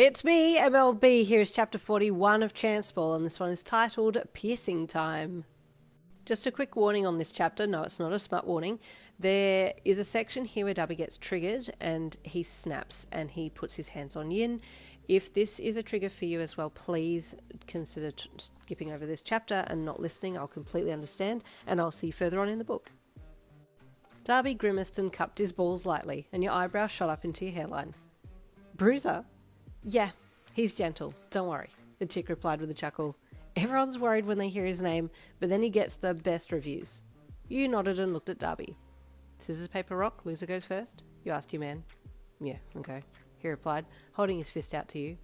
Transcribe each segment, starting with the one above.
It's me, MLB. Here's chapter 41 of Chance Ball, and this one is titled Piercing Time. Just a quick warning on this chapter. No, it's not a smut warning. There is a section here where Dabi gets triggered and he snaps and he puts his hands on Yin. If this is a trigger for you as well, please consider skipping over this chapter and not listening. I'll completely understand, and I'll see you further on in the book. Dabi grimaced and cupped his balls lightly, and your eyebrows shot up into your hairline. Bruiser? Yeah, he's gentle, don't worry, the chick replied with a chuckle. Everyone's worried when they hear his name, but then he gets the best reviews. You nodded and looked at Dabi. Scissors, paper, rock, loser goes first? You asked your man. Yeah, okay, he replied, holding his fist out to you.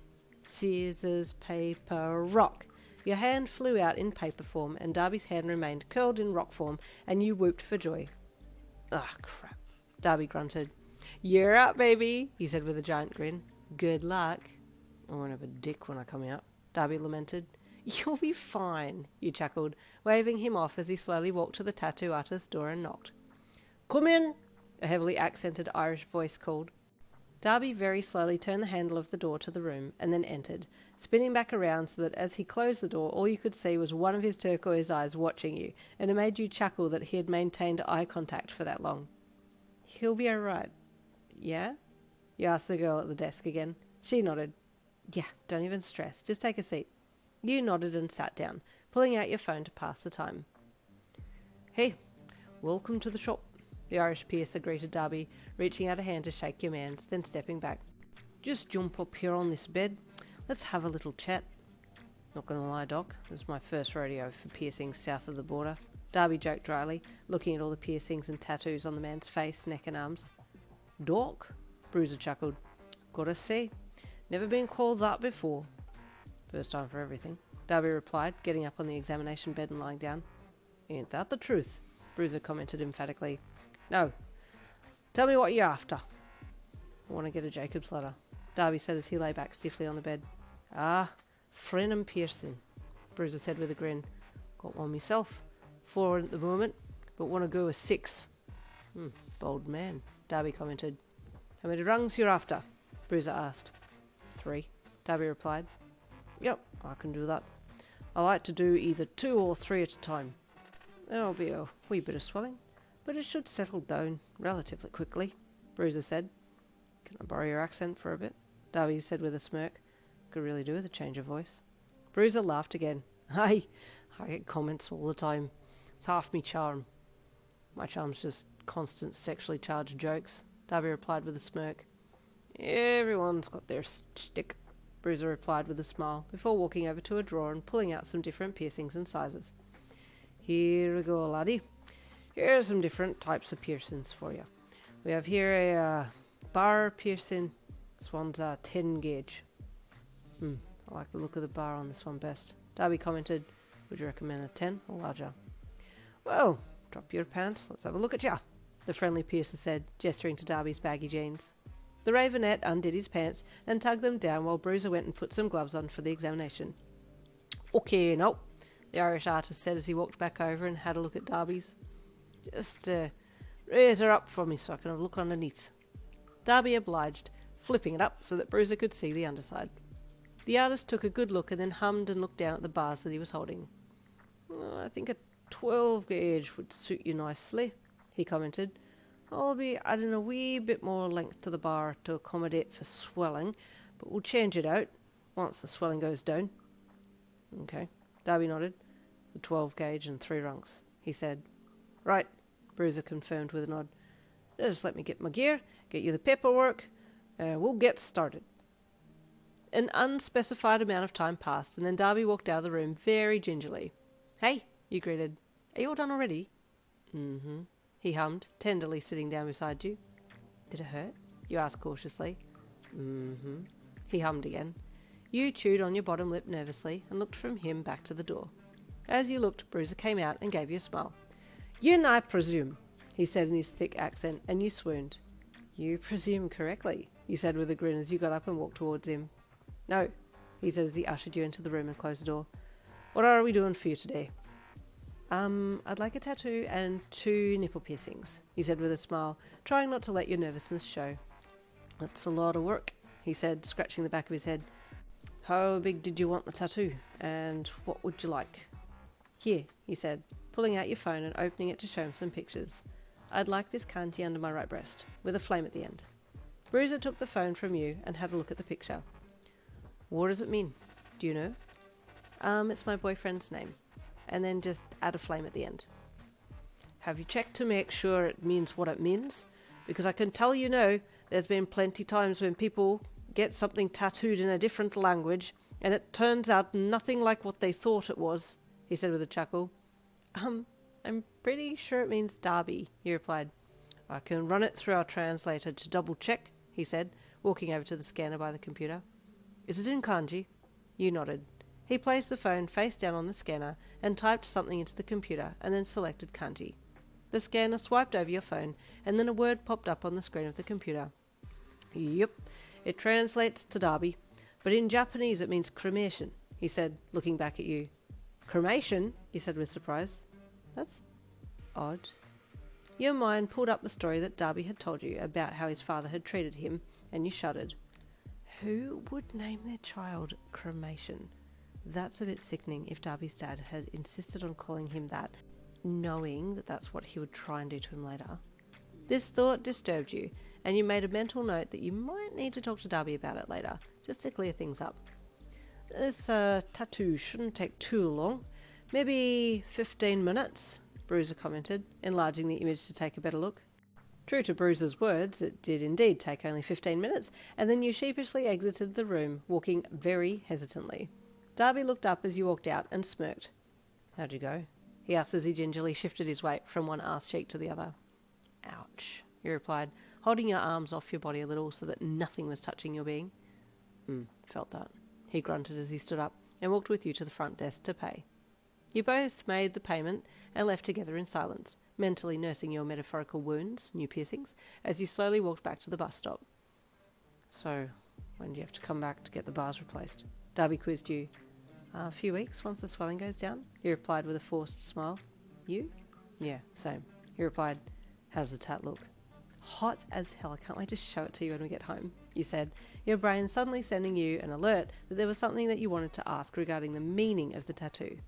Scissors, paper, rock. Your hand flew out in paper form, and Dabi's hand remained curled in rock form, and you whooped for joy. Ah, crap, Dabi grunted. You're up, baby, he said with a giant grin. Good luck. I won't have a dick when I come out, Dabi lamented. You'll be fine, you chuckled, waving him off as he slowly walked to the tattoo artist's door and knocked. Come in, a heavily accented Irish voice called. Dabi very slowly turned the handle of the door to the room and then entered, spinning back around so that as he closed the door all you could see was one of his turquoise eyes watching you, and it made you chuckle that he had maintained eye contact for that long. He'll be all right. Yeah? You asked the girl at the desk again. She nodded. Yeah, don't even stress. Just take a seat. You nodded and sat down, pulling out your phone to pass the time. Hey, welcome to the shop, the Irish piercer greeted Dabi, reaching out a hand to shake your man's, then stepping back. Just jump up here on this bed. Let's have a little chat. Not gonna lie, Doc, this is my first rodeo for piercings south of the border, Dabi joked dryly, looking at all the piercings and tattoos on the man's face, neck and arms. Doc? Bruiser chuckled. Gotta say, never been called that before. First time for everything, Dabi replied, getting up on the examination bed and lying down. Ain't that the truth? Bruiser commented emphatically. No. Tell me what you're after. I want to get a Jacob's ladder, Dabi said as he lay back stiffly on the bed. Ah, friend and piercing, Bruiser said with a grin. Got one myself. 4 at the moment, but want to go with 6. Bold man, Dabi commented. How many rungs you're after? Bruiser asked. 3, Dabi replied. Yep, I can do that. I like to do either 2 or 3 at a time. There'll be a wee bit of swelling, but it should settle down relatively quickly, Bruiser said. Can I borrow your accent for a bit? Dabi said with a smirk. Could really do with a change of voice. Bruiser laughed again. I get comments all the time. It's half me charm. My charm's just constant sexually charged jokes, Dabi replied with a smirk. Everyone's got their shtick, Bruiser replied with a smile, before walking over to a drawer and pulling out some different piercings and sizes. Here we go, laddie. Here are some different types of piercings for you. We have here a bar piercing. This one's a 10 gauge. I like the look of the bar on this one best, Dabi commented. Would you recommend a 10 or larger? Well, drop your pants. Let's have a look at ya, the friendly piercer said, gesturing to Dabi's baggy jeans. The Ravenet undid his pants and tugged them down while Bruiser went and put some gloves on for the examination. Okay, no, the Irish artist said as he walked back over and had a look at Dabi's. Just raise her up for me so I can have a look underneath. Dabi obliged, flipping it up so that Bruiser could see the underside. The artist took a good look and then hummed and looked down at the bars that he was holding. I think a 12 gauge would suit you nicely, he commented. I'll be adding a wee bit more length to the bar to accommodate for swelling, but we'll change it out once the swelling goes down. Okay, Dabi nodded. The 12 gauge and 3 rungs, he said. Right, Bruiser confirmed with a nod. Just let me get my gear, get you the paperwork, and we'll get started. An unspecified amount of time passed, and then Dabi walked out of the room very gingerly. Hey, you greeted. Are you all done already? Mm-hmm, he hummed, tenderly sitting down beside you. Did it hurt? You asked cautiously. Mm-hmm, he hummed again. You chewed on your bottom lip nervously and looked from him back to the door. As you looked, Bruiser came out and gave you a smile. Yin, I presume, he said in his thick accent, and you swooned. You presume correctly, you said with a grin as you got up and walked towards him. No, he said as he ushered you into the room and closed the door. What are we doing for you today? I'd like a tattoo and 2 nipple piercings, he said with a smile, trying not to let your nervousness show. That's a lot of work, he said, scratching the back of his head. How big did you want the tattoo, and what would you like? Here, he said, pulling out your phone and opening it to show him some pictures. I'd like this kanji under my right breast, with a flame at the end. Bruiser took the phone from you and had a look at the picture. What does it mean? Do you know? It's my boyfriend's name. And then just add a flame at the end. Have you checked to make sure it means what it means? Because I can tell you now, there's been plenty times when people get something tattooed in a different language and it turns out nothing like what they thought it was, he said with a chuckle. I'm pretty sure it means Dabi, he replied. I can run it through our translator to double check, he said, walking over to the scanner by the computer. Is it in kanji? You nodded. He placed the phone face down on the scanner and typed something into the computer and then selected kanji. The scanner swiped over your phone and then a word popped up on the screen of the computer. Yep, it translates to Dabi, but in Japanese it means cremation, he said, looking back at you. Cremation? He said with surprise. That's odd. Your mind pulled up the story that Dabi had told you about how his father had treated him, and you shuddered. Who would name their child Cremation? That's a bit sickening if Dabi's dad had insisted on calling him that, knowing that that's what he would try and do to him later. This thought disturbed you, and you made a mental note that you might need to talk to Dabi about it later, just to clear things up. This tattoo shouldn't take too long. Maybe 15 minutes, Bruiser commented, enlarging the image to take a better look. True to Bruiser's words, it did indeed take only 15 minutes, and then you sheepishly exited the room, walking very hesitantly. Dabi looked up as you walked out and smirked. How'd you go? He asked as he gingerly shifted his weight from one arse cheek to the other. Ouch, you replied, holding your arms off your body a little so that nothing was touching your being. Felt that. He grunted as he stood up and walked with you to the front desk to pay. You both made the payment and left together in silence, mentally nursing your metaphorical wounds, new piercings, as you slowly walked back to the bus stop. So, when do you have to come back to get the bars replaced? Dabi quizzed you. A few weeks, once the swelling goes down, he replied with a forced smile. You? Yeah, same. He replied, how does the tat look? Hot as hell, I can't wait to show it to you when we get home, you said, your brain suddenly sending you an alert that there was something that you wanted to ask regarding the meaning of the tattoo.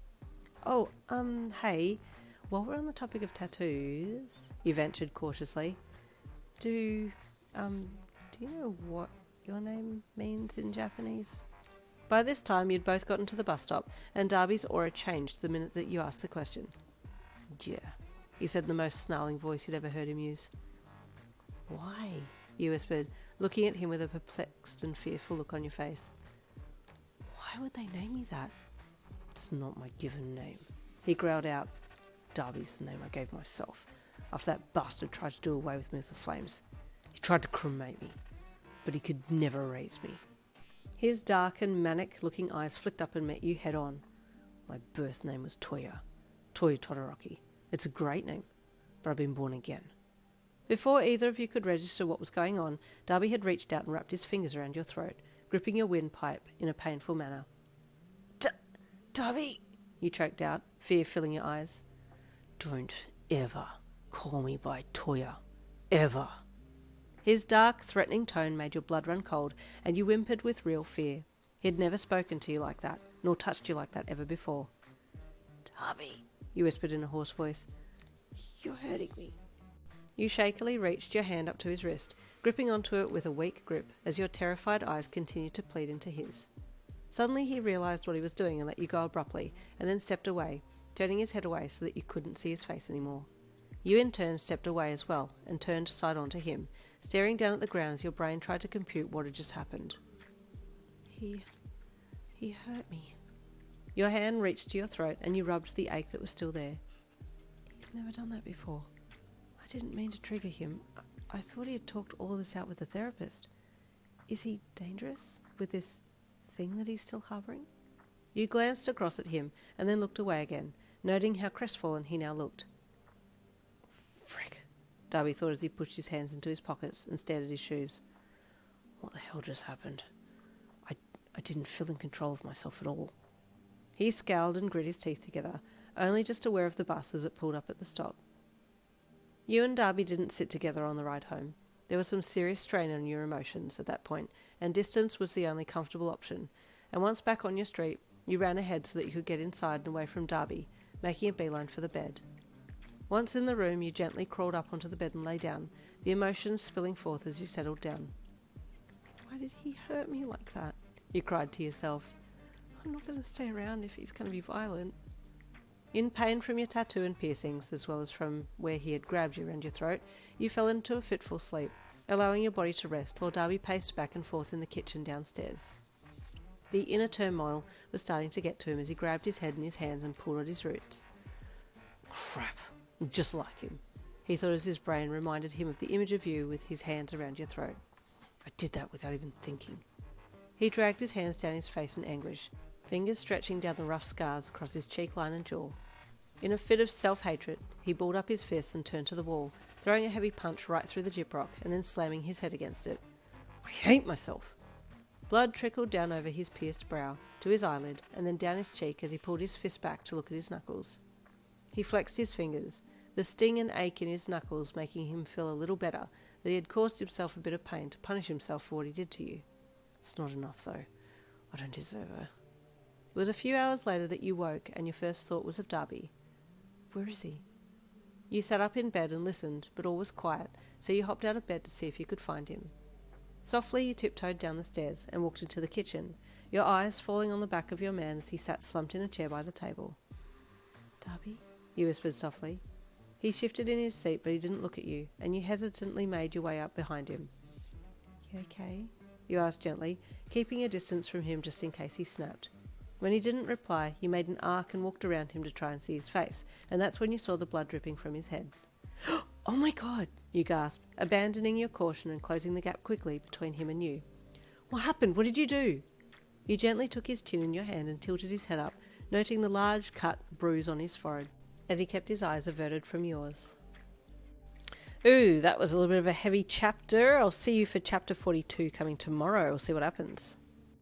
Oh, hey, while we're on the topic of tattoos, you ventured cautiously, do you know what your name means in Japanese? By this time, you'd both gotten to the bus stop, and Dabi's aura changed the minute that you asked the question. Yeah, he said in the most snarling voice you'd ever heard him use. Why? You whispered, looking at him with a perplexed and fearful look on your face. Why would they name me that? It's not my given name. He growled out. Dabi's the name I gave myself, after that bastard tried to do away with me with the flames. He tried to cremate me, but he could never erase me. His dark and manic-looking eyes flicked up and met you head-on. My birth name was Toya Todoroki. It's a great name, but I've been born again. Before either of you could register what was going on, Dabi had reached out and wrapped his fingers around your throat, gripping your windpipe in a painful manner. Dabi, you choked out, fear filling your eyes. Don't ever call me by Toya. Ever. His dark, threatening tone made your blood run cold, and you whimpered with real fear. He had never spoken to you like that, nor touched you like that ever before. Dabi, you whispered in a hoarse voice. You're hurting me. You shakily reached your hand up to his wrist, gripping onto it with a weak grip as your terrified eyes continued to plead into his. Suddenly he realised what he was doing and let you go abruptly, and then stepped away, turning his head away so that you couldn't see his face anymore. You in turn stepped away as well, and turned side on to him, staring down at the ground as your brain tried to compute what had just happened. He hurt me. Your hand reached to your throat and you rubbed the ache that was still there. He's never done that before. I didn't mean to trigger him. I thought he had talked all this out with the therapist. Is he dangerous with this thing that he's still harbouring? You glanced across at him and then looked away again, noting how crestfallen he now looked. Frick, Dabi thought as he pushed his hands into his pockets and stared at his shoes. What the hell just happened? I didn't feel in control of myself at all. He scowled and grit his teeth together, only just aware of the bus as it pulled up at the stop. You and Dabi didn't sit together on the ride home. There was some serious strain on your emotions at that point, and distance was the only comfortable option. And once back on your street, you ran ahead so that you could get inside and away from Dabi, making a beeline for the bed. Once in the room, you gently crawled up onto the bed and lay down, the emotions spilling forth as you settled down. Why did he hurt me like that? You cried to yourself. I'm not going to stay around if he's going to be violent. In pain from your tattoo and piercings, as well as from where he had grabbed you around your throat, you fell into a fitful sleep, allowing your body to rest while Dabi paced back and forth in the kitchen downstairs. The inner turmoil was starting to get to him as he grabbed his head in his hands and pulled at his roots. Crap, just like him, he thought as his brain reminded him of the image of you with his hands around your throat. I did that without even thinking. He dragged his hands down his face in anguish, fingers stretching down the rough scars across his cheek line and jaw. In a fit of self-hatred, he balled up his fists and turned to the wall, throwing a heavy punch right through the gyprock and then slamming his head against it. I hate myself. Blood trickled down over his pierced brow, to his eyelid, and then down his cheek as he pulled his fist back to look at his knuckles. He flexed his fingers, the sting and ache in his knuckles making him feel a little better that he had caused himself a bit of pain to punish himself for what he did to you. It's not enough, though. I don't deserve her. It was a few hours later that you woke, and your first thought was of Dabi. Where is he? You sat up in bed and listened, but all was quiet, so you hopped out of bed to see if you could find him. Softly you tiptoed down the stairs and walked into the kitchen, your eyes falling on the back of your man as he sat slumped in a chair by the table. Dabi? You whispered softly. He shifted in his seat, but he didn't look at you, and you hesitantly made your way up behind him. You okay? You asked gently, keeping a distance from him just in case he snapped. When he didn't reply, you made an arc and walked around him to try and see his face, and that's when you saw the blood dripping from his head. Oh my God, you gasped, abandoning your caution and closing the gap quickly between him and you. What happened? What did you do? You gently took his chin in your hand and tilted his head up, noting the large cut bruise on his forehead, as he kept his eyes averted from yours. Ooh, that was a little bit of a heavy chapter. I'll see you for chapter 42 coming tomorrow. We'll see what happens.